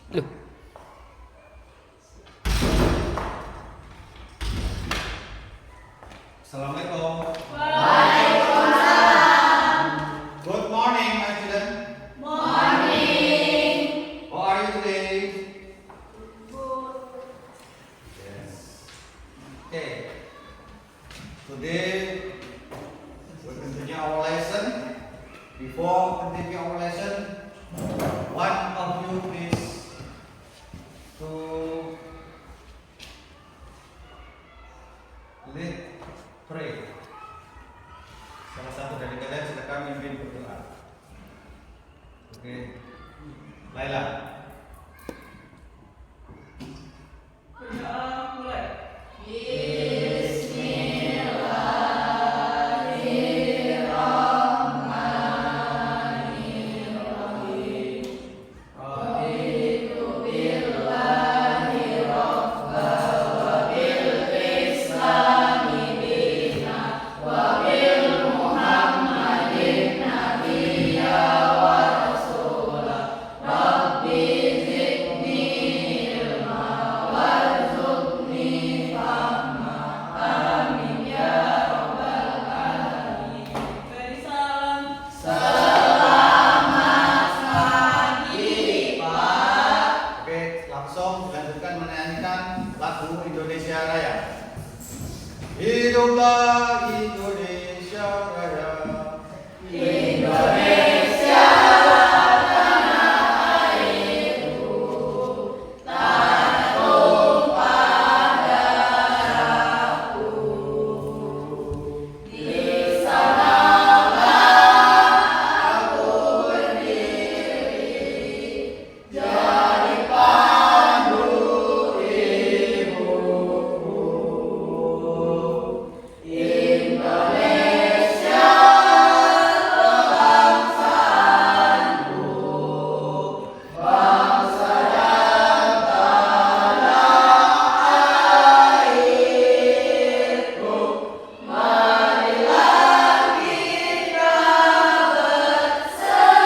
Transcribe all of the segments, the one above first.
Loh, Assalamualaikum. Waalaikumsalam. Good morning, my student. Morning. How are you today? Good. Yes. Okay. Today we continue our lesson. Before continue our lesson, one of you please to lead pray. Salah satu dari kalian silakan mimpin berdoa. Oke. Laila. Berdoa mulai. Beri salam. Selamat pagi, Pak. Oke, langsung dilanjutkan menyanyikan lagu Indonesia Raya. Hiduplah Indonesia Raya. Indonesia tanah airku, tanah tumpah darahku. Di sanalah aku berdiri, jadi pandu ibuku. Indonesia kebangsaanku, bangsa dan tanah airku. Marilah kita berseru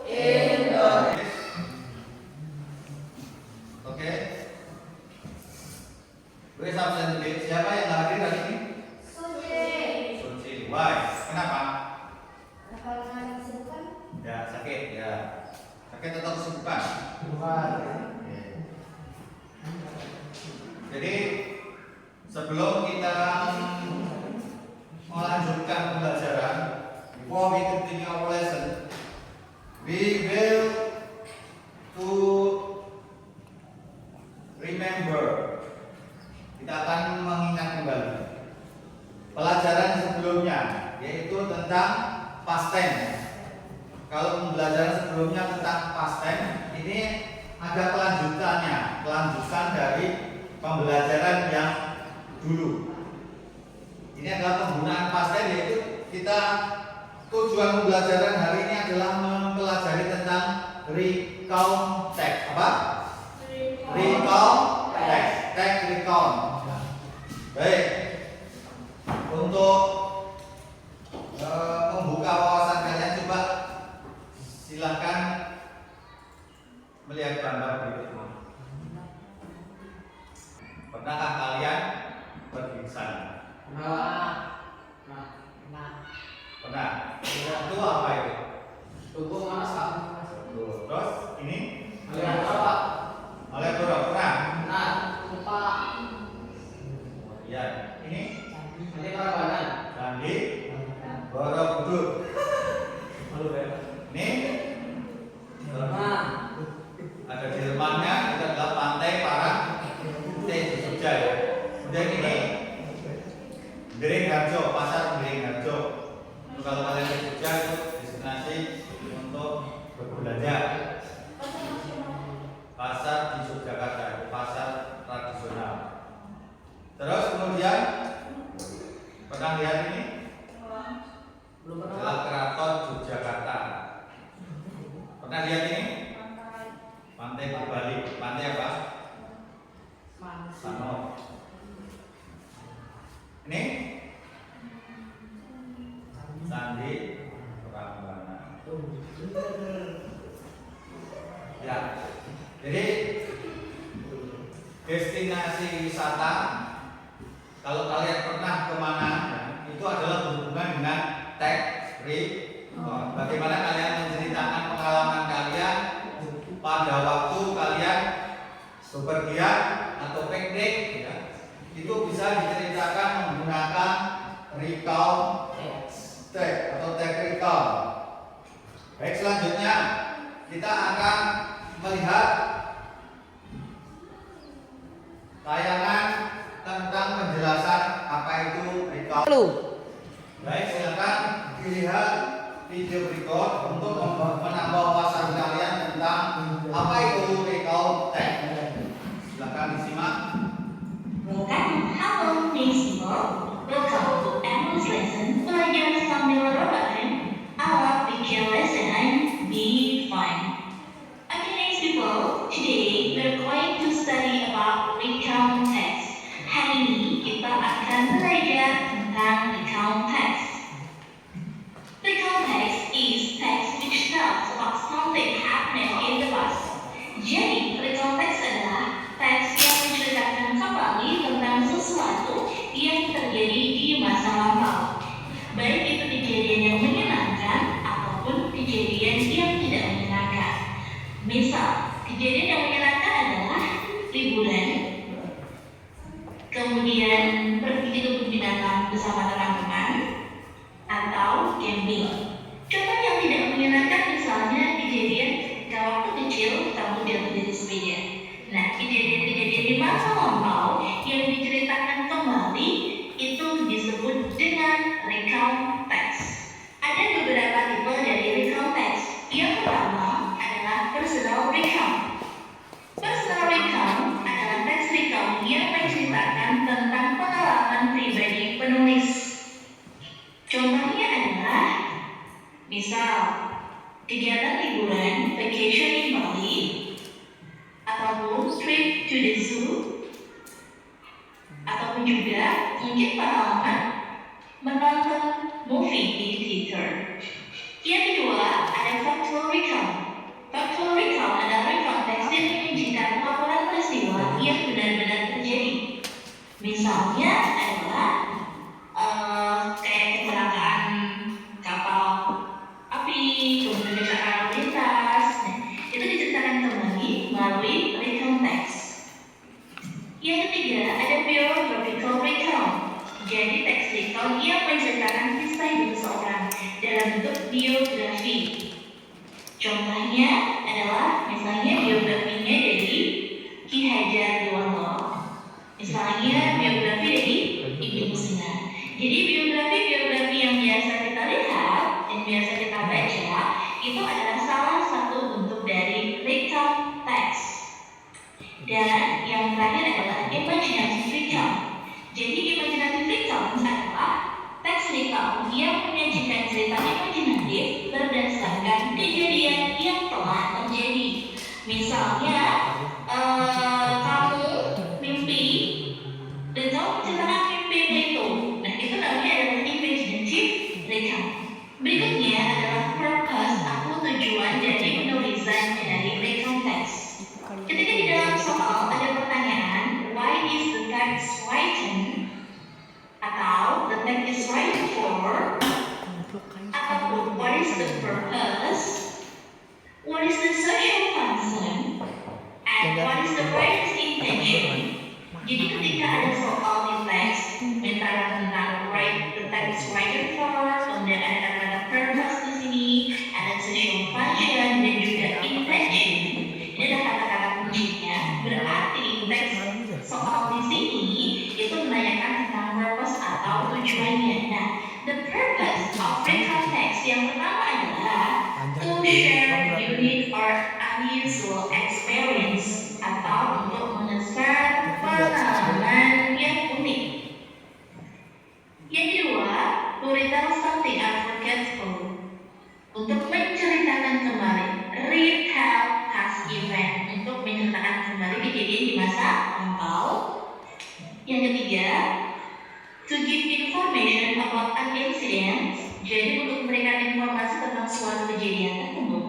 Indonesia. Oke. Beri absen dulu. Siapa yang nggak hadir hari ini? Suci. Why? Kenapa? Ya, sakit ya. Sakit atau kesibukan? Oke. Jadi sebelum kita melanjutkan pembelajaran, before we continue our lesson, we will to remember. Kita akan mengingat kembali pelajaran sebelumnya, yaitu tentang past tense. Kalau pembelajaran sebelumnya tentang past tense, ini ada kelanjutannya, kelanjutan dari pembelajaran yang dulu. Ini adalah penggunaan past tense, yaitu kita tujuan pembelajaran hari ini adalah mempelajari tentang recount text. Apa? Recount text, text recount. Baik. Untuk membuka wawasan kalian, coba silakan melihat gambar berikut ini. Pernahkah kalian pergi ke sana? Pernah. Itu apa itu? Terus ini? Malioboro. Pernah? Kemudian ini? Candi Borobudur. Ini? Ada di depannya, itu adalah pantai Parangtritis di Jogja ya. Dan ini Beringharjo, pasar Beringharjo. Itu kalau kalian di Jogja itu destinasi untuk berbelanja. Pasar di Yogyakarta itu pasar tradisional. Terus kemudian pernah lihat ini? Adalah Keraton Yogyakarta. Pernah lihat ini? Pantai Bali. Pantai apa? Sanur. Ini? Candi Prambanan. Ya. Jadi destinasi wisata, kalau kalian pernah kemana, itu adalah berhubungan dengan tag record. Bagaimana kalian menceritakan pengalaman kalian pada waktu kalian bepergian atau piknik, ya, itu bisa diceritakan menggunakan recall tag atau tag recall. Baik, selanjutnya kita akan melihat tayangan tentang penjelasan apa itu recall. Baik, silakan dilihat video berikut untuk menambah wawasan kalian tentang apa itu recall tag. Silakan disimak. Halo, people. Welcome to Emily's lesson. Belajar sambil rebahan. Our picture lesson. Be fun. Okay, nice people. Today we're going to study about recount text. Hari ini kita akan belajar tentang recount text. Recount text is text which tells about something happening in the past. Jadi, recount text adalah teks yang menceritakan kembali tentang sesuatu yang terjadi di masa lampau. Baik itu kejadian yang menyenangkan ataupun kejadian yang tidak menyenangkan. Misal, kejadian yang menyenangkan adalah liburan, kemudian pergi ke kebun binatang bersama teman-teman, atau camping. Contoh yang tidak menyenangkan misalnya kejadian ketika waktu kecil kamu jatuh dari sepeda. Nah, kejadian-kejadian di masa lampau yang diceritakan kembali itu disebut dengan recount text. Ada beberapa tipe dari recount text. Yang pertama adalah personal recount. Personal recount adalah teks recount yang menceritakan tentang pengalaman pribadi penulis. Contohnya adalah, misal, kegiatan liburan, vacation in Bali, ataupun trip to the zoo, ataupun juga mungkin pengalaman menonton movie di theater. Yang kedua, ada factual recount. Factual recount adalah recount teks yang menyajikan laporan peristiwa yang benar-benar terjadi. Misalnya adalah kayak kecelakaan kapal api, kemudian kecelakaan lalu lintas. Nah, itu diceritakan kembali melalui recount text. Yang ketiga, ada biographical recount. Jadi teks recount yang menceritakan kisah hidup seseorang dalam bentuk biografi. Contohnya adalah misalnya biografinya dari Ki Hajar Dewantara. Misalnya biografi dari Ibnu Sina. Jadi biografi yang biasa kita lihat dan biasa kita baca itu adalah salah satu bentuk dari recount text. Dan yang terakhir adalah imaginative recount. Jadi imaginative recount adalah teks recount yang menyajikan cerita imajinatif berdasarkan kejadian yang telah terjadi. Misalnya, kamu mimpi dan kamu menceritakan mimpimu itu. Nah, itu namanya adalah imaginative recount. Berikutnya adalah purpose atau tujuan dari penulisan dari recount text. Ketika di dalam soal ada pertanyaan, why is the text written? Atau the text is written for? Ataupun what is the purpose? What is the social concern? And what is the writer's intention? Jadi ketika ada soal di teks, misalnya tentang the text is written for, kemudian ada kata-kata purpose di sini, ada social function dan juga intention. Ini adalah kata-kata kuncinya. Berarti teks soal di sini itu menanyakan tentang purpose atau tujuannya. Nah, the purpose of recount text yang pertama adalah to share unique or unusual experience atau untuk mengeser pengalaman yang unik. Yang kedua, to retell something unforgettable, untuk menceritakan kembali, retell past event, untuk menceritakan kembali kejadian di masa lampau. Yang ketiga, to give information about an incident, jadi untuk memberikan informasi tentang suatu kejadian tersebut.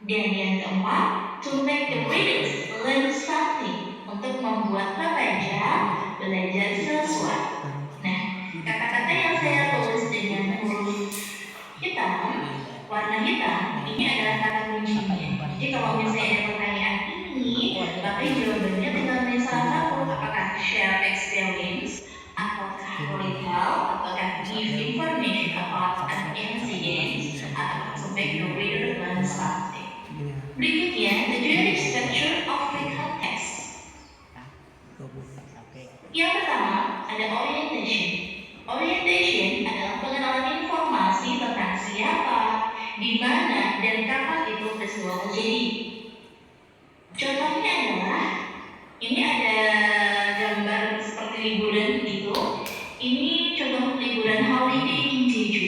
Dan yang keempat, to make the readers learn something, untuk membuat pembaca belajar sesuatu. Nah, kata-kata yang saya tulis dengan huruf hitam, warna hitam, ini adalah kata kuncinya. Jadi kalau misalnya ada pertanyaan ini, maka jawabannya tinggal pilih salah satu, apakah share experience, apakah recall, apakah give information about an incident, atau to make the reader learn something. Berikutnya, the generic structure of recall text. Yang pertama, ada orientation. Orientation adalah pengenalan informasi tentang siapa, di mana, dan kapan itu peristiwa terjadi. Contohnya adalah, ini ada gambar seperti liburan gitu. Ini contoh liburan holiday in Jeju.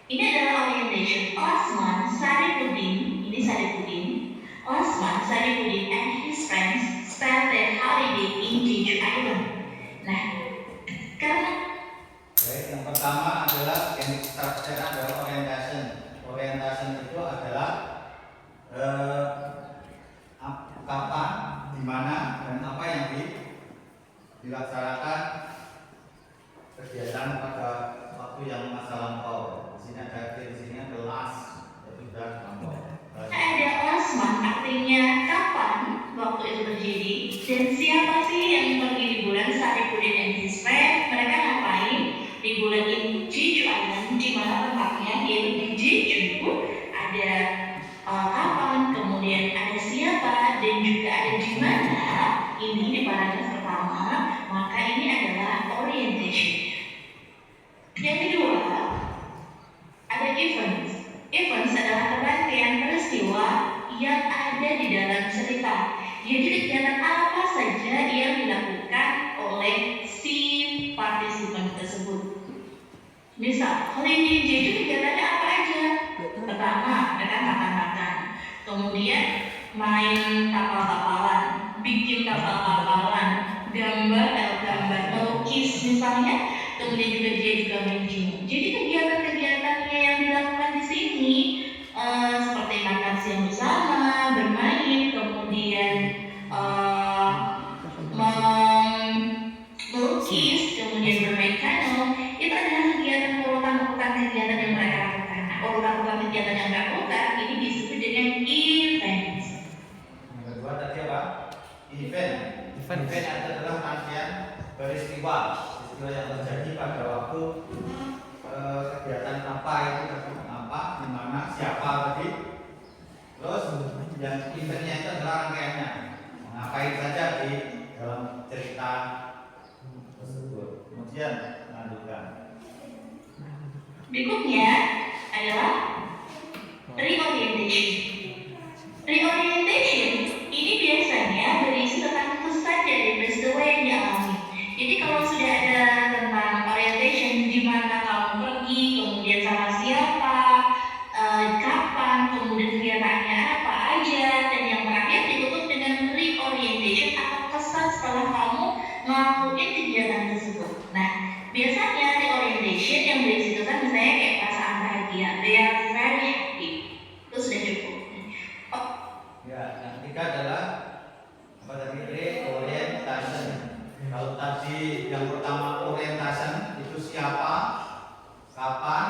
Ini adalah orientation. Last month, Saripudin and his friends spent their holiday in Jeju Island. Nah, karena Baik, yang pertama adalah yang structure adalah orientation. Orientation itu adalah kapan, di mana, dan apa yang dilaksanakan kegiatan pada waktu yang masa lampau. Di sini ada last, itu sudah lampau. ada last month artinya kapan waktu itu terjadi, dan siapa sih yang pergi liburan Saripudin and his friend, mereka ngapain liburan di Jeju Island, di mana tempatnya yaitu di Jeju. Ada kapan, kemudian ada siapa, dan juga ada di mana. Ini di paragraf pertama, maka ini adalah orientation. Yang kedua, ada events. Events adalah rangkaian peristiwa yang ada di dalam cerita. Jadi kegiatan apa saja yang dilakukan oleh si partisipan tersebut. Misal, holiday Jeju kegiatannya apa aja? Pertama, mereka makan-makan. Kemudian main kapal-kapalan, bikin kapal-kapalan, gambar, melukis misalnya. Kemudian juga dia juga main game. Jadi kegiatan-kegiatannya yang dilakukan di sini seperti makan siang bersama, bermain, kemudian melukis, kemudian bermain kano. Itu adalah kegiatan urutan kegiatan yang mereka lakukan. Nah, urutan kegiatan yang mereka lakukan ini disebut dengan event. Yang kedua tadi apa? Event adalah rangkaian peristiwa yang terjadi pada waktu kegiatan apa itu, apa, di mana, siapa tadi. Terus yang eventnya itu adalah rangkaiannya, ngapain saja di dalam cerita tersebut. Kemudian lanjutkan. Berikutnya adalah reorientation. Reorientation ini biasanya berisi tentang pesan dari peristiwa yang dialami. Jadi kalau sudah ada tentang orientation, di mana kamu pergi, kemudian sama siapa, kapan, kemudian kegiatannya apa aja, dan yang terakhir ditutup dengan reorientation atau kesan setelah kamu melakukan kegiatan tersebut. Nah, biasanya reorientation yang berisi kesan misalnya kayak perasaan bahagia, they are very happy, itu sudah cukup. Ya, yang ketiga adalah apa tadi? Reorientation. Kalau tadi yang pertama orientation itu siapa, kapan,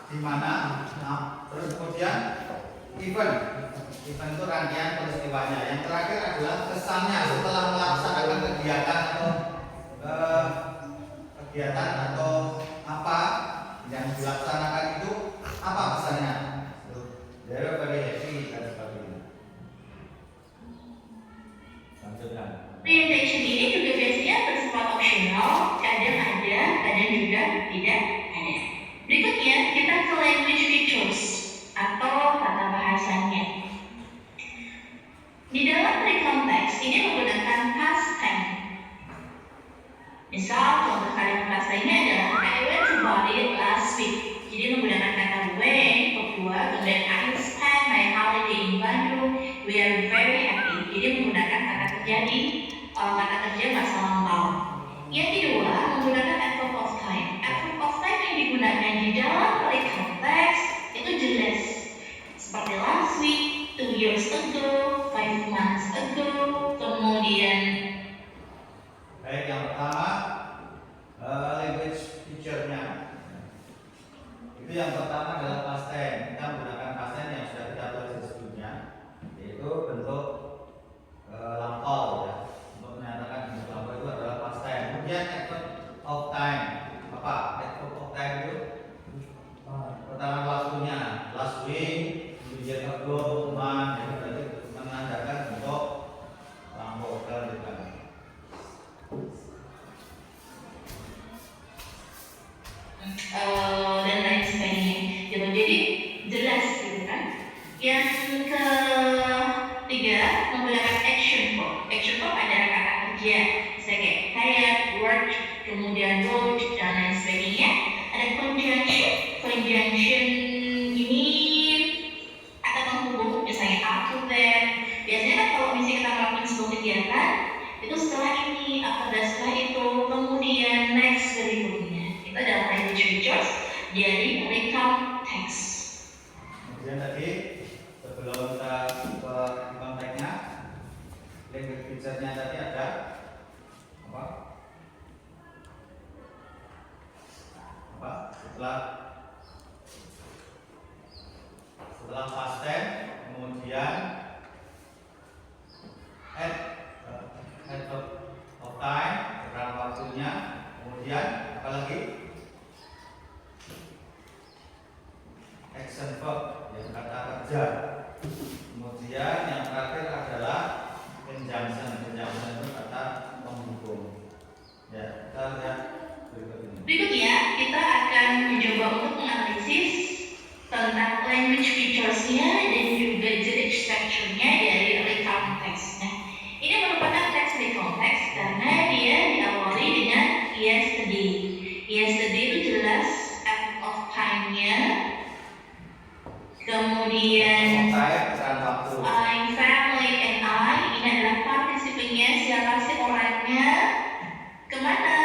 di mana, nah, terus kemudian event itu rangkaian peristiwanya. Yang terakhir adalah kesannya setelah melaksanakan kegiatan atau apa yang dilaksanakan itu, apa pesannya? Very very happy dan sebagainya. Lanjutkan. Orientation ini juga biasanya bersifat optional, kadang ada, kadang juga tidak ada. Berikutnya kita ke language features atau tata bahasanya. Di dalam pre-context ini menggunakan past tense. Misal contoh kalimat past tense-nya adalah I went to Bali last week. Jadi menggunakan kata went, kedua, kemudian I spent my holiday in Bandung. We are very happy. Jadi menggunakan kata terjadi, kata kerja masa lampau. Yang kedua, menggunakan adverb of time. Adverb of time yang digunakan di dalam pre-context itu jelas. Seperti last week, 2 years ago, 5 months ago, kemudian Baik, yang pertama language feature-nya. Itu yang pertama adalah past tense. Kita menggunakan past tense yang sudah kita pelajari sebelumnya, yaitu bentuk lampau ya. Untuk menyatakan bentuk lampau itu adalah past tense. Kemudian effort of time. Apa? Effort of time itu pertama waktunya, last week, kemudian ago, month, itu berarti menandakan bentuk lampau kelanjutan. dan lain sebagainya gitu. Jadi jelas gitu kan. Yang ketiga, menggunakan action verb. Action verb adalah kata kerja sebagai tired, work, kemudian wrote, dan lain sebagainya. Ada conjunction. Conjunction ini kata penghubung, misalnya after that. Biasanya kan kalau misalnya kita melakukan sebuah kegiatan, itu setelah ini, after that, setelah itu, kemudian next berikutnya. Itu adalah language features dari recount text. Kemudian tadi sebelum kita ke konteksnya, language feature-nya tadi ada apa? Setelah past tense, kemudian at of time, berapa waktunya, kemudian apa lagi? Action verb, yang kata kerja. Kemudian yang terakhir adalah conjunction. Conjunction itu kata penghubung. Ya, kita lihat berikut ini. Berikutnya, kita akan mencoba untuk menganalisis tentang language features-nya dan juga jenis structure-nya dari recount text. Nah, ini merupakan teks recount text karena dia diawali dengan yesterday. Yesterday itu jelas act of time-nya. Kemudian I, family, and I, ini adalah partisipannya, siapa sih orangnya, kemana.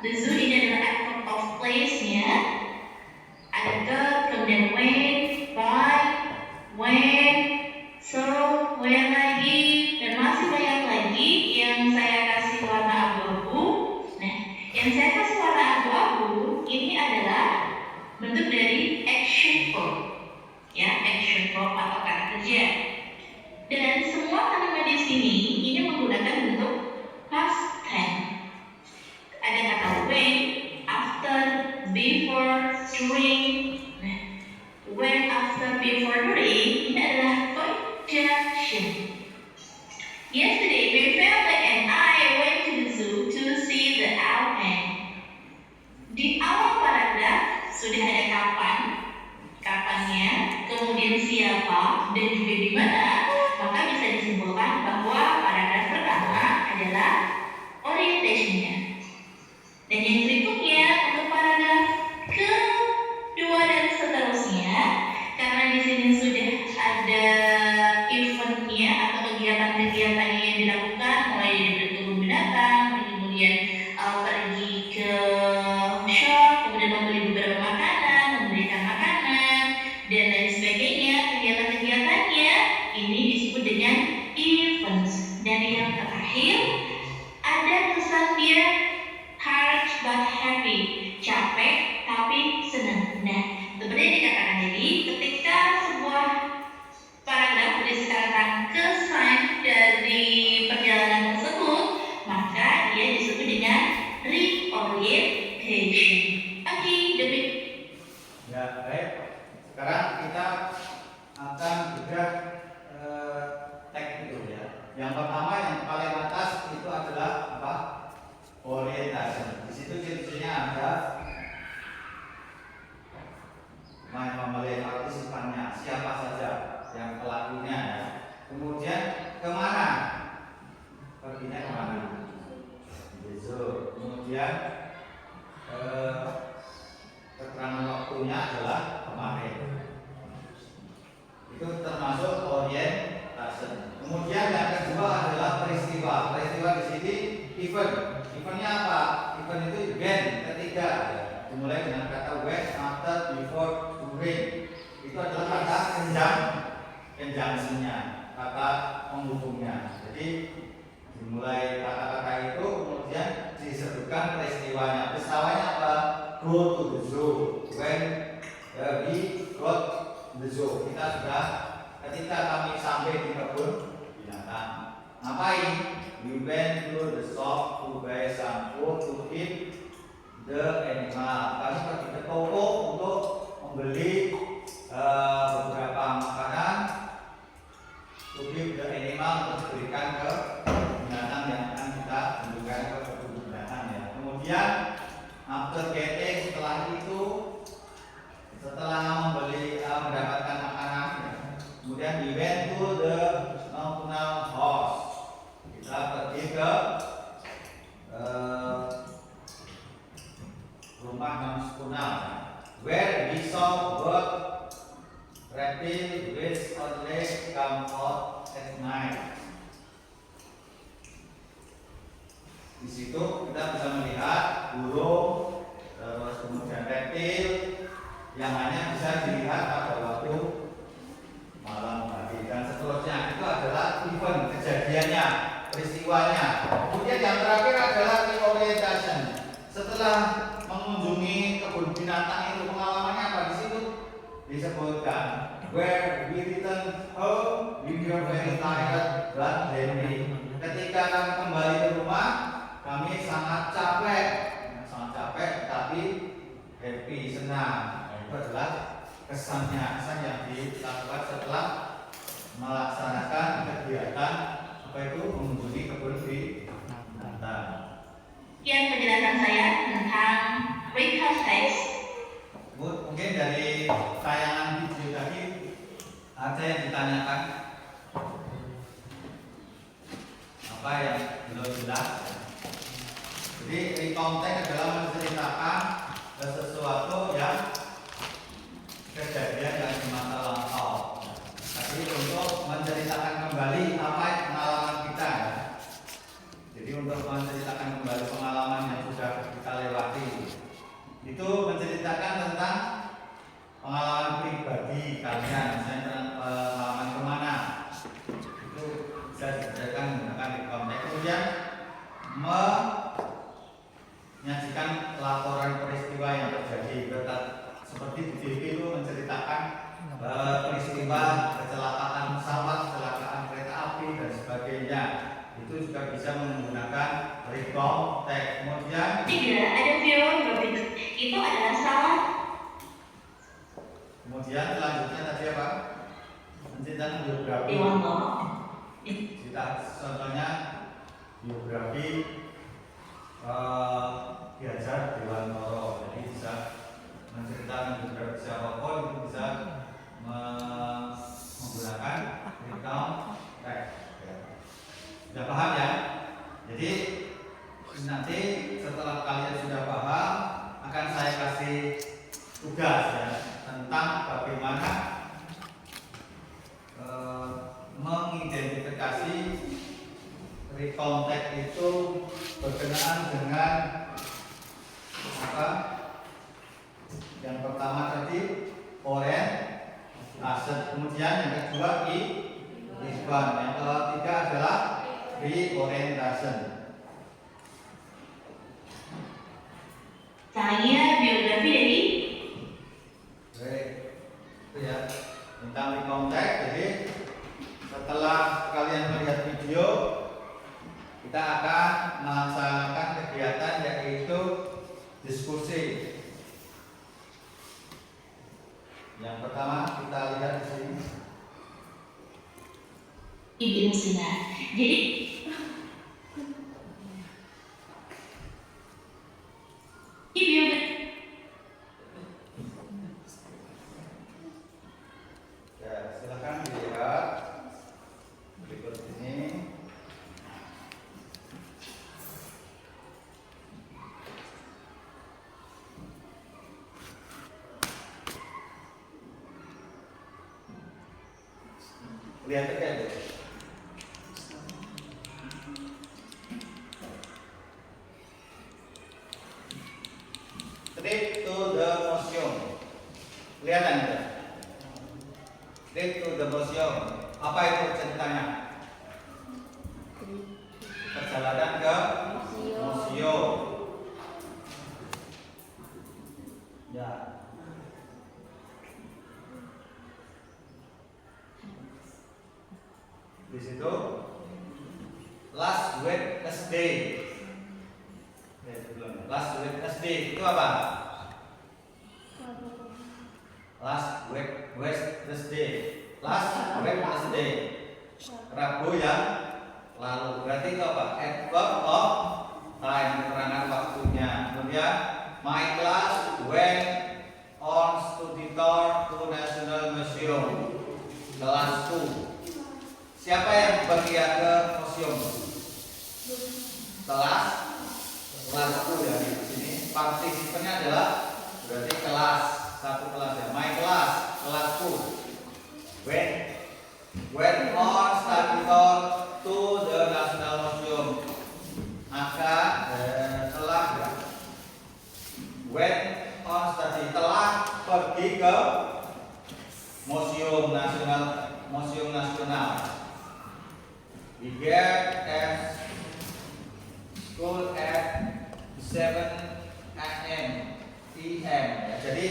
The zoo ini adalah actor of place-nya. Ada the, kemudian when, so, where lagi, dan masih banyak lagi yang saya kasih warna abu-abu. Nah, yang saya kasih warna abu-abu ini adalah bentuk dari action verb. Ya, action verb atau kata kerja. Dan semua kalimat di sini ini menggunakan bentuk past tense. Ada kata when, after, before, during. Nah, when, after, before, during ini adalah conjunction. Yesterday, my family and I went to the zoo to see the elephant. Di awal paragraf sudah ada kapan, kapannya, kemudian siapa, dan juga di mana, maka bisa disimpulkan bahwa paragraf pertama adalah orientation-nya. Dan yang berikutnya untuk paragraf kedua dan seterusnya, karena di sini sudah ada event-nya atau kegiatan-kegiatan yang dilakukan, mulai dari berkebun binatang, kemudian pergi ke shop, kemudian membeli beberapa makanan, memberikan makanan, dan lain sebagainya. Kegiatan-kegiatannya ini disebut dengan events. Dan yang terakhir ada kesan dia hard but happy, capek tapi senang. Nah, seperti yang dikatakan tadi, ketika sebuah paragraf berisikan kesan dari perjalanan tersebut, maka dia disebut dengan reorientation. Oke, demi. Ya, baik. Sekarang kita akan bedah teks itu ya. Yang pertama yang paling atas itu adalah apa? Orientasi. Di situ ciri-cirinya ada memilih partisipannya, siapa saja yang pelakunya ya. Kemudian kemana? Perginya kemana? Besok. Kemudian keterangan waktunya adalah kemarin. Itu termasuk orientasi. Kemudian yang kedua adalah peristiwa. Peristiwa di sini event. Eventnya apa? Event itu event ketiga. Dimulai dengan kata when, after, before, during. Itu adalah kata conjunction-nya. Jadi dimulai kata-kata itu kemudian disebutkan peristiwanya. Peristiwanya apa? Go to the zoo. When we go to the zoo. Kita sudah ketika kami sampai di kebun binatang. Ngapain? We went to the shop to buy some food to feed the animal. Kami pergi ke toko untuk membeli beberapa makanan to feed the animal, untuk diberikan ke binatang yang akan kita kunjungan ke kebun binatang ya. Kemudian after getting, setelah itu, setelah mendapatkan makanan ya, kemudian we went to the nocturnal house. Kita pergi ke rumah nocturnal where we saw bird, reptile, which only come out at night. Di situ kita bisa melihat burung, terus kemudian reptil yang hanya bisa dilihat pada waktu malam hari, dan seterusnya. Itu adalah event, kejadiannya, peristiwanya. Kemudian yang terakhir adalah reorientation. Setelah mengunjungi kebun binatang itu, pengalamannya apa di situ? Disebutkan where we return home, we were very tired but happy. Ketika kami kembali ke rumah, kami sangat capek, tapi happy, senang. Itu adalah kesan yang dilakukan setelah melaksanakan kegiatan apa itu, mengunjungi kebun binatang. Sekian penjelasan saya tentang Rico's Face. Mungkin dari tayangan video tadi ada yang ditanyakan, apa yang belum jelas. Jadi recontact adalah menceritakan sesuatu yang kejadian yang di masa lampau. Tapi untuk menceritakan kembali apa pengalaman kita ya. Jadi untuk menceritakan kembali pengalaman yang sudah kita lewati, itu menceritakan tentang pengalaman pribadi kalian, misalnya pengalaman kemana, itu bisa diceritakan menggunakan recontact. Kemudian menyajikan laporan peristiwa yang terjadi. Seperti di TV itu menceritakan peristiwa kecelakaan pesawat, kecelakaan kereta api dan sebagainya. Itu juga bisa menggunakan recontact. Kemudian Tidak ada biografi, itu adalah salah. Kemudian selanjutnya tadi apa? Menceritakan biografi. Kita contohnya biografi Ki Hajar Dewantara. Jadi bisa menceritakan biografi siapapun, itu bisa menggunakan recontact. Sudah paham ya? Jadi nanti setelah kalian sudah paham, akan saya kasih tugas ya, tentang bagaimana mengidentifikasi recontact itu berkenaan dengan apa? Yang pertama tadi orientation, kemudian yang kedua event, yang ketiga adalah reorientation. Saya biografi dari Itu ya tentang recontact. Jadi setelah kalian melihat video, kita akan melaksanakan kegiatan yaitu diskusi. Yang pertama kita lihat di sini. Ibu Sina. Jadi Ya, silakan dilihat berikut ini. Lihat aja deh. Trip to the museum. Kelihatan itu? Trip to the museum. Apa itu ceritanya? Di situ last Wednesday. Last Wednesday itu apa? Last Wednesday. Last Wednesday. Rabu yang lalu. Berarti itu apa? Adverb of time, keterangan waktunya. Kemudian my class went on study tour to National Museum. Kelasku. Siapa yang berpergian ke museum? Kelasku ya. Di sini partisipannya adalah berarti kelas, satu kelas ya. My class, kelasku. Went on study tour to the National Museum. Maka telah ya. Went on study, telah pergi ke Museum Nasional. We get at school at 7 a.m. PM. Ya, jadi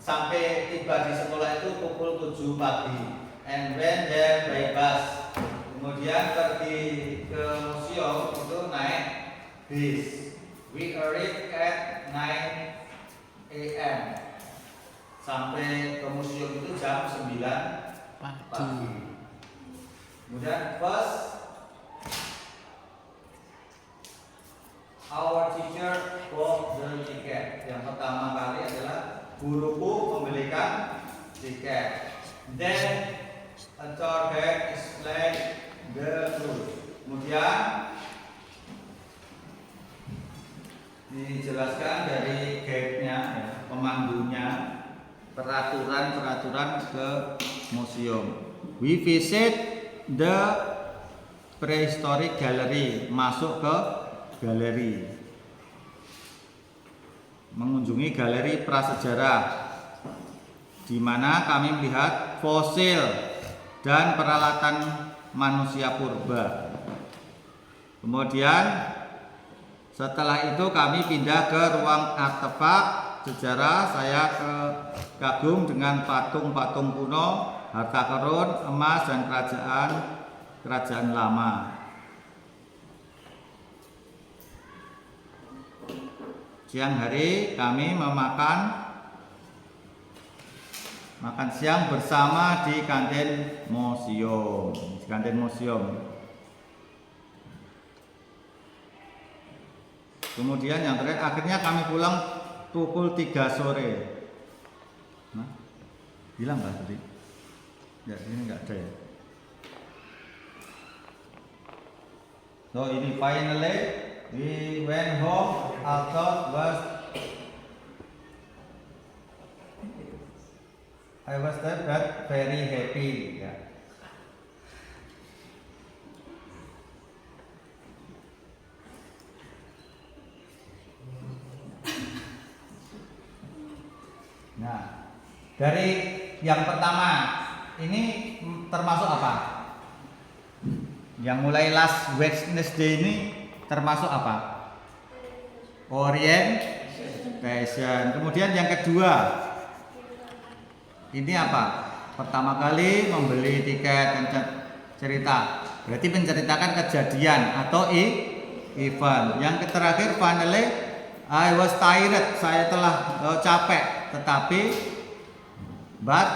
sampai tiba di sekolah itu pukul 7 pagi. And went there by bus. Kemudian pergi ke museum itu naik bis. We arrived at 9 a.m. Sampai ke museum itu jam 9 pagi. Kemudian first our teacher bought the ticket. Yang pertama kali adalah guruku membelikan tiket. Then a tour guide explained the rules. Kemudian dijelaskan dari guide-nya, ya, pemandunya, peraturan ke museum. We visit the prehistoric gallery, masuk ke galeri, mengunjungi galeri prasejarah, di mana kami melihat fosil dan peralatan manusia purba. Kemudian setelah itu kami pindah ke ruang artefak sejarah. Saya kagum dengan patung-patung kuno, harta karun, emas, dan kerajaan lama. Siang hari kami makan siang bersama di kantin museum. Kemudian yang terakhir, akhirnya kami pulang pukul 3 sore. Nah, bilang nggak tadi? Ya, ini nggak ada ya. So ini finally we went home. I was that very happy. Ya. Nah, dari yang pertama ini termasuk apa? Yang mulai last Wednesday ini termasuk apa? Orientation. Kemudian yang kedua, ini apa? Pertama kali membeli tiket, cerita. Berarti menceritakan kejadian atau event. Yang terakhir, finally, I was tired. Saya telah capek. Tetapi, but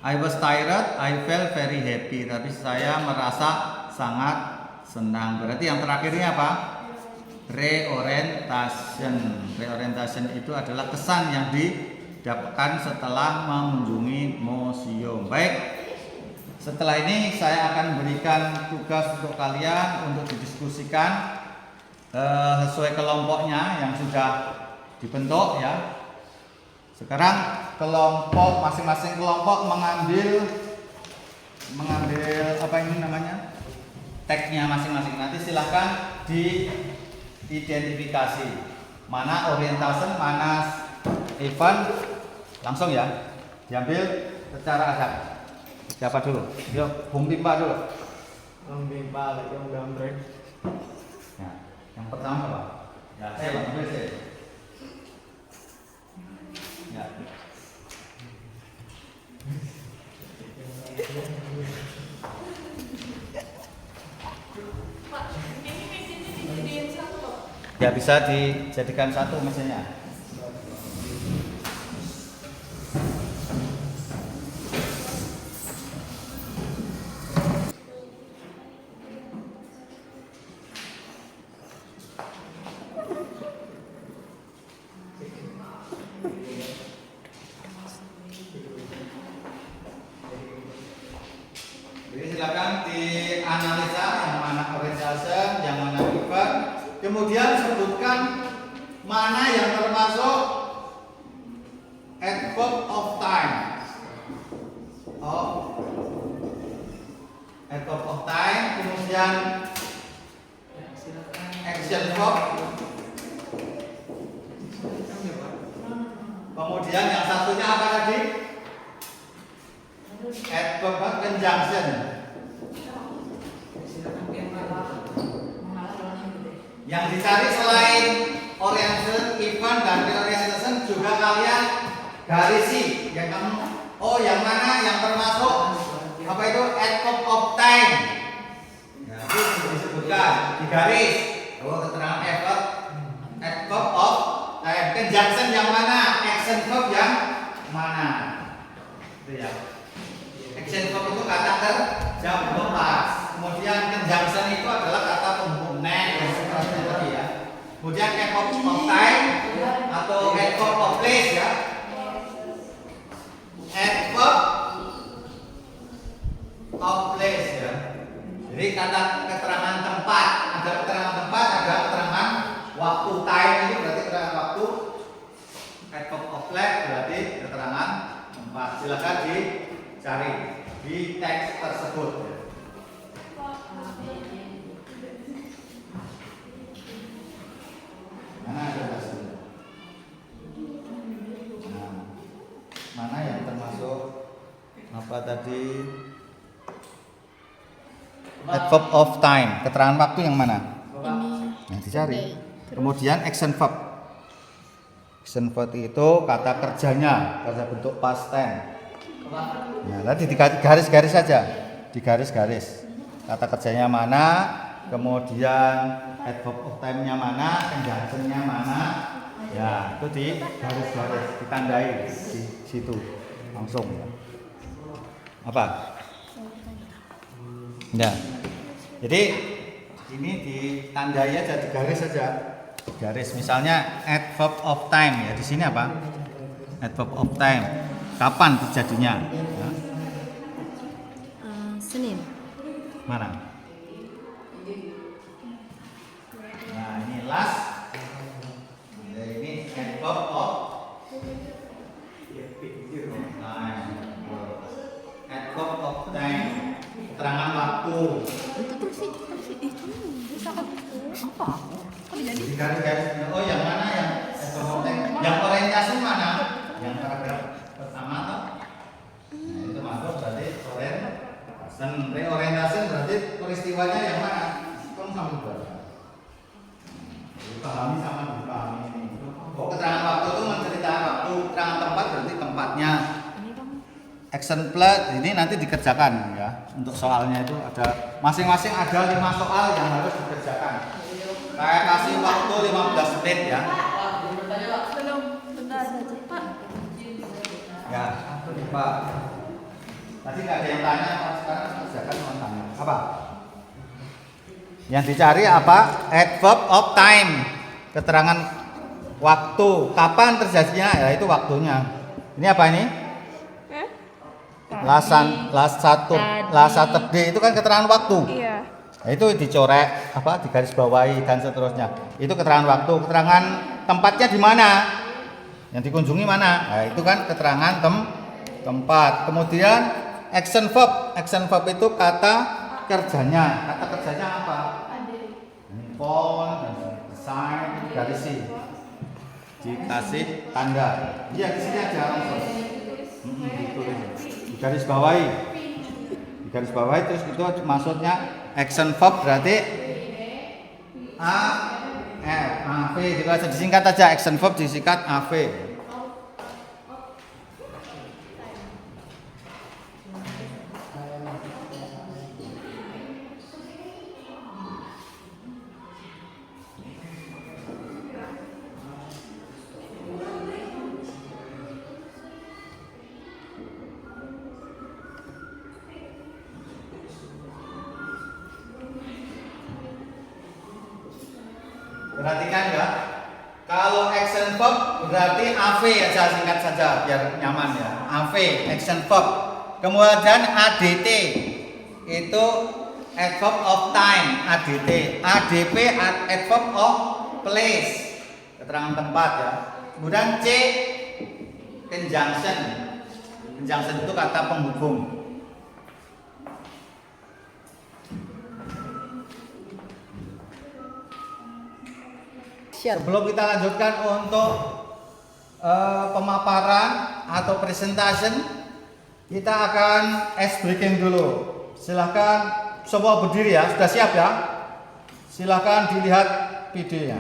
I was tired. I felt very happy. Tapi saya merasa sangat senang. Berarti yang terakhirnya apa? Reorientation. Reorientation itu adalah kesan yang didapatkan setelah mengunjungi museum. Baik, setelah ini saya akan berikan tugas untuk kalian untuk didiskusikan sesuai kelompoknya yang sudah dibentuk ya. Sekarang kelompok, masing-masing kelompok mengambil apa ini namanya, tagnya masing-masing. Nanti silahkan diidentifikasi mana orientation, mana event, langsung ya diambil secara adab. Siapa dulu? Yuk, Bung Pimpa dulu. Bung Pimpa lagi yang gambreng. Ya, yang pertama apa? Ya, saya ambil saya. Ya. biar bisa dijadikan satu mesinnya. Jadi silakan dianalisa yang mana orientation, yang mana event, kemudian sebutkan mana yang termasuk adverb of time. Adverb of time, kemudian action verb, kemudian yang satunya apa tadi? Adverb conjunction. Yang dicari selain orientation, event, dan reorientation juga kalian garisi. Yang kamu, yang mana yang termasuk apa itu adverb of time? Ya, itu disebutkan di garis. Keterangan adverb of time. Conjunction yang mana? Action verb yang mana? Itu ya. Action verb itu kata kerja berlepas. Kemudian conjunction itu adalah kata penghubung dan seterusnya tadi ya. Kemudian adverb of time atau adverb of place ya. Adverb of place ya. Jadi kata keterangan tempat, ada keterangan tempat, ada keterangan waktu. Time itu berarti keterangan waktu. Adverb of place berarti keterangan tempat. Silakan dicari di teks tersebut. Mana ada hasilnya? Nah, mana yang termasuk apa tadi? Adverb of time, keterangan waktu yang mana? Yang dicari. Kemudian action verb. Action verb itu kata kerjanya, kerja bentuk past tense. Nah, tadi di garis-garis saja, di garis-garis. Kata kerjanya mana, kemudian adverb of time-nya mana, conjunction-nya mana. Ya, itu di garis-garis, ditandai di situ langsung ya. Apa? Ya. Jadi ini ditandai aja di garis saja. Garis misalnya adverb of time ya, di sini apa? Adverb of time. Kapan terjadinya? Ya. Senin. Mana? Nah, ini last. Nah, ini adverb of time. Adverb of time. Keterangan waktu. Itu terus itu bisa apa? Kok jadi? Di garis-garis. Oh, yang mana yang adverb of time? Yang orientasi mana? Yang paragraf pertama toh? Nah, itu masuk berarti orientasi. Reorientasi berarti peristiwanya yang mana? Kamu sambil baca. Dipahami sama dipahami ini. Oh, keterangan waktu itu menceritakan waktu, keterangan tempat berarti tempatnya. Action plus ini nanti dikerjakan ya. Untuk soalnya itu ada masing-masing ada 5 soal yang harus dikerjakan. Saya kasih waktu 15 menit ya. Belum, bentar saja, Pak. Ya, Pak. Tadi nggak ada yang tanya, Pak. Sekarang kerjakan mau tanya. Apa? Yang dicari apa? Adverb of time. Keterangan waktu. Kapan terjadinya? Ya itu waktunya. Ini apa ini? Last Saturday itu kan keterangan waktu. Iya. Nah, itu dicorek apa? Digaris bawahi dan seterusnya. Itu keterangan waktu. Keterangan tempatnya di mana? Yang dikunjungi mana? Nah, itu kan keterangan tempat. Kemudian action verb. Action verb itu kata kerjanya. Kata kerjanya apa? Phone, sign, garisi. Dikasih tanda. Iya, di sini aja langsung. Ditulis. Di garis bawahi. Di garis bawahi terus itu maksudnya action verb berarti AV gitu aja, disingkat aja. Action verb disingkat AV. Perhatikan ya. Kalau action verb berarti AV aja, singkat saja biar nyaman ya. AV action verb. Kemudian ADT itu adverb of time, ADT. ADP adverb of place, keterangan tempat ya. Kemudian C conjunction. Conjunction itu kata penghubung. Sebelum kita lanjutkan untuk pemaparan atau presentation, kita akan ice breaking dulu. Silahkan semua berdiri ya, sudah siap ya? Silahkan dilihat videonya.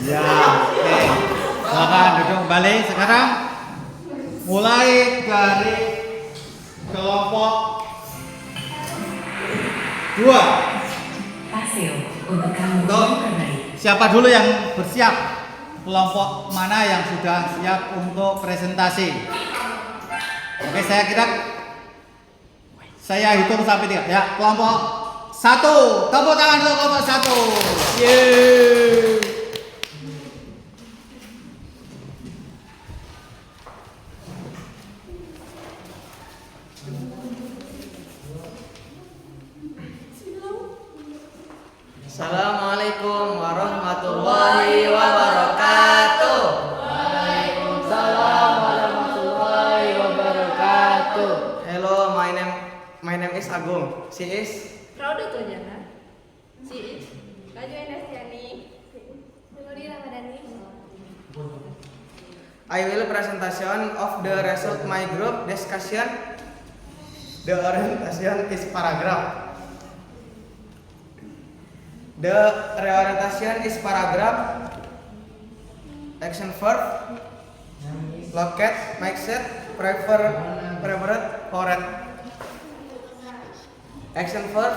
Ya, oke. Silakan duduk kembali. Sekarang mulai dari kelompok 2. Paseo untuk kamu. Untuk siapa dulu yang bersiap? Kelompok mana yang sudah siap untuk presentasi? Oke, saya hitung sampai 3. Ya, kelompok 1. Tepuk tangan untuk kelompok 1. Yeay. Assalamualaikum warahmatullahi wabarakatuh. Waalaikumsalam warahmatullahi wabarakatuh. Hello, my name is Agung. She is Rauda Tojana. Si Kaju Endastiani. Nurul Ramadhani. I will presentation of the result my group discussion. The orientation is paragraph. The reorientation is paragraph. Action verb. Locate, make set, preferred, forward. Action verb.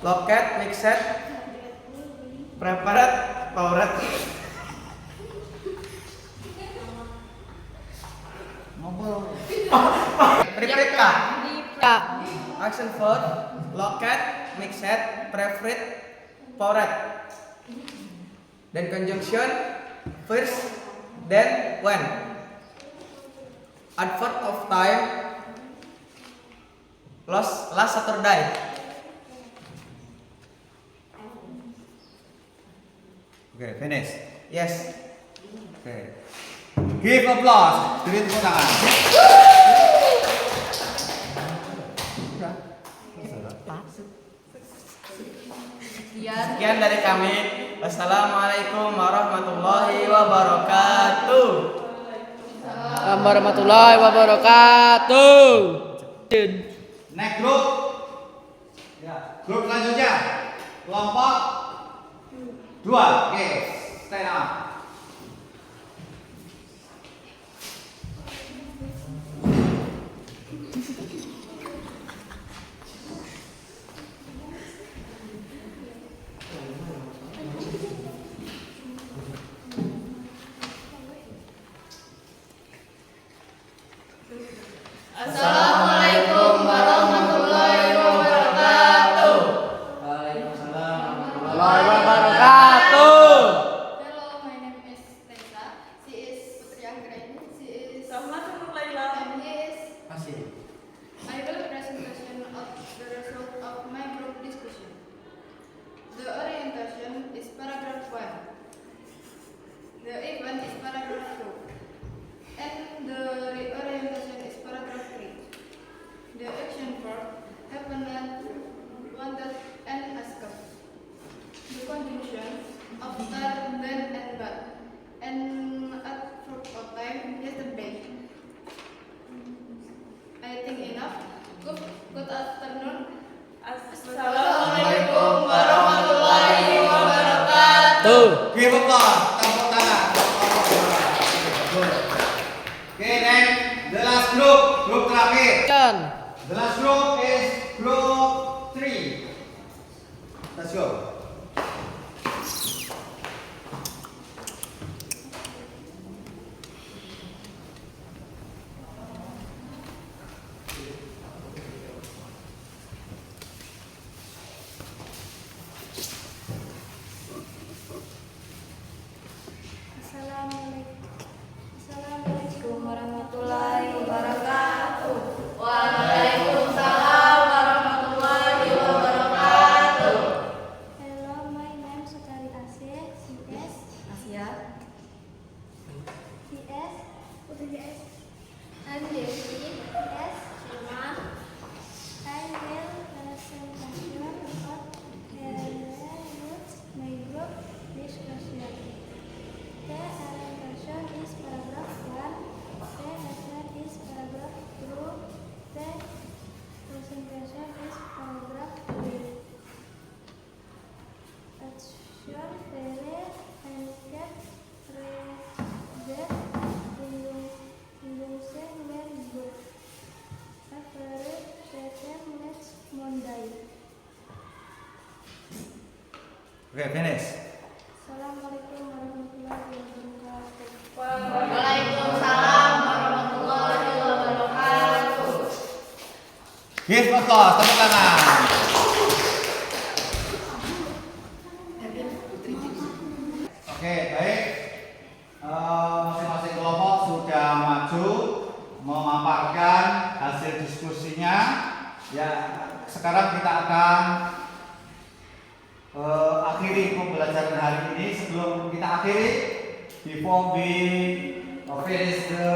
Locate, make set, preferred, forward. Repeat kah? Action verb. Locate, make set, preferred, forward. then conjunction first, then when. Adverb of time, last Saturday. Oke, finish. Yes. Oke. Give applause. Beri tepuk tangan. Sekian dari kami. Wassalamualaikum warahmatullahi wabarakatuh. Warahmatullahi wabarakatuh. Next group. Ya, grup selanjutnya. Kelompok 2. Oke, stand up. Assalamualaikum warahmatullahi wabarakatuh. Waalaikumsalam Warahmatullahi wabarakatuh. Hello, my name is Tessa. She is Putri Anggraini. She is and he is. Masih. I will presentation of the result of my group discussion. The orientation is paragraph 1. The event is paragraph 2. And the reorientation is paragraph 3. The action verb happened, wanted, and asked. The conjunction of start, then, and but. And adverb of time yesterday. I think enough. Good afternoon. Assalamualaikum warahmatullahi wabarakatuh. Give applause. Tepuk tangan. Oke, next. The last group. Grup terakhir. The last group is group 3. Let's go. Assalamualaikum warahmatullahi wabarakatuh. Waalaikumsalam warahmatullahi wabarakatuh. Hello, my name is Sutari Asih. CS. Asia. CS. Putri CS. I'm Devi. CS. Shima. I will presentation about my group discussion. The orientation is paragraph 1. The headline is paragraph 2. The presentation is paragraph 3. Action very and get read conjunction when good. Favorite pattern next Monday. Oke, finish. Assalamualaikum warahmatullahi wabarakatuh. Waalaikumsalam warahmatullahi wabarakatuh. Give applause. Tepuk tangan. Oke, baik. Masing-masing kelompok sudah maju memaparkan hasil diskusinya. Ya, sekarang kita akan akhiri pembelajaran hari ini. Sebelum kita akhiri, before we finish the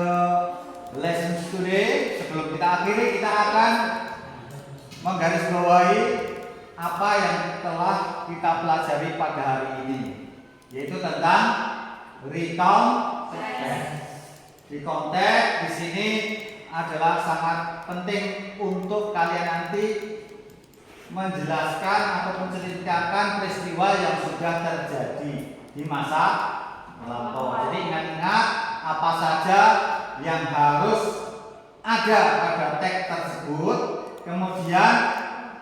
lessons today, sebelum kita akhiri, kita akan menggarisbawahi apa yang telah kita pelajari pada hari ini, yaitu tentang recount text. Recount text di sini adalah sangat penting untuk kalian nanti menjelaskan atau menceritakan peristiwa yang sudah terjadi di masa lampau. Jadi ingat-ingat apa saja yang harus ada pada teks tersebut. Kemudian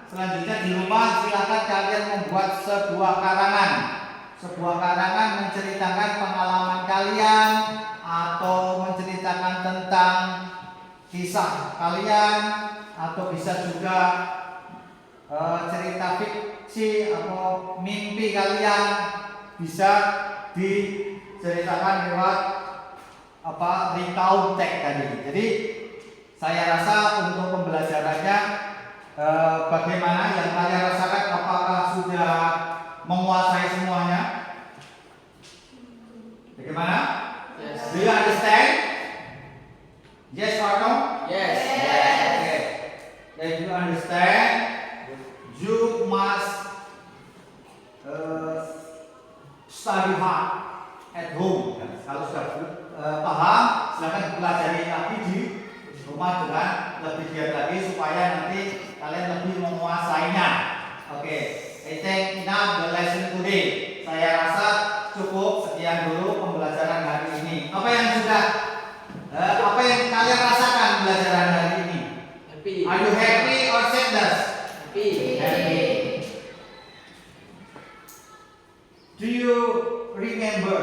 selanjutnya di rumah silakan kalian membuat sebuah karangan. Sebuah karangan menceritakan pengalaman kalian atau menceritakan tentang kisah kalian, atau bisa juga cerita fiksi atau mimpi kalian bisa diceritakan lewat recount text tadi. Jadi saya rasa untuk pembelajarannya bagaimana yang kalian rasakan, apakah sudah menguasai semuanya? Bagaimana? Yes. Do you understand? Yes or no? Yes. Okay. If you understand, you must study hard at home. Kalau sudah paham, silakan pelajari lagi di rumah dengan lebih giat lagi supaya nanti kalian lebih menguasainya. Oke, I think enough the lesson today. Saya rasa cukup sekian dulu pembelajaran hari ini. Apa yang kalian rasakan pembelajaran hari ini? Happy. Are you happy or sadness? Happy. Happy. Do you remember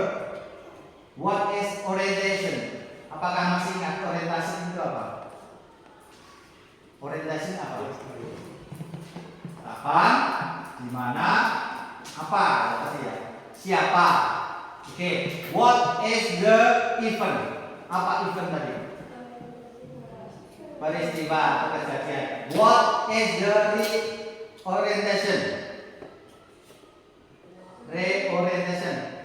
what is orientation? Apakah masih ingat orientasi itu apa? Orientasi apa? Kapan, di mana, apa? Tadi ya. Siapa? Oke. What is the event? Apa event tadi? Peristiwa atau kejadian. What is the orientation? Reorientation.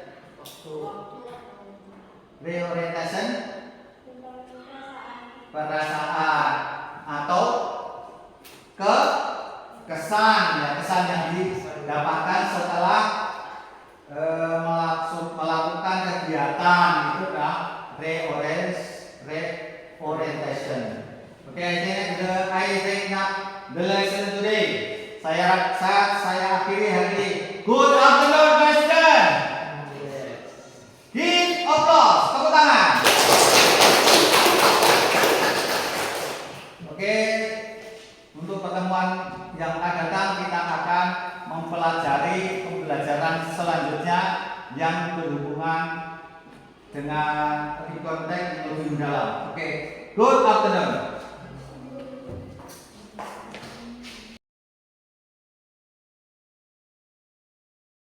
Reorientation. Perasaan atau kesan ya, kesan yang didapatkan setelah melakukan kegiatan itu kan reorientation. Oke, I think the lesson today. Saya akhiri hari ini. Good afternoon, my student. Give applause, tepuk tangan. Oke, untuk pertemuan yang akan datang kita akan mempelajari pembelajaran selanjutnya yang berhubungan dengan konteks yang lebih mendalam. Oke, good afternoon.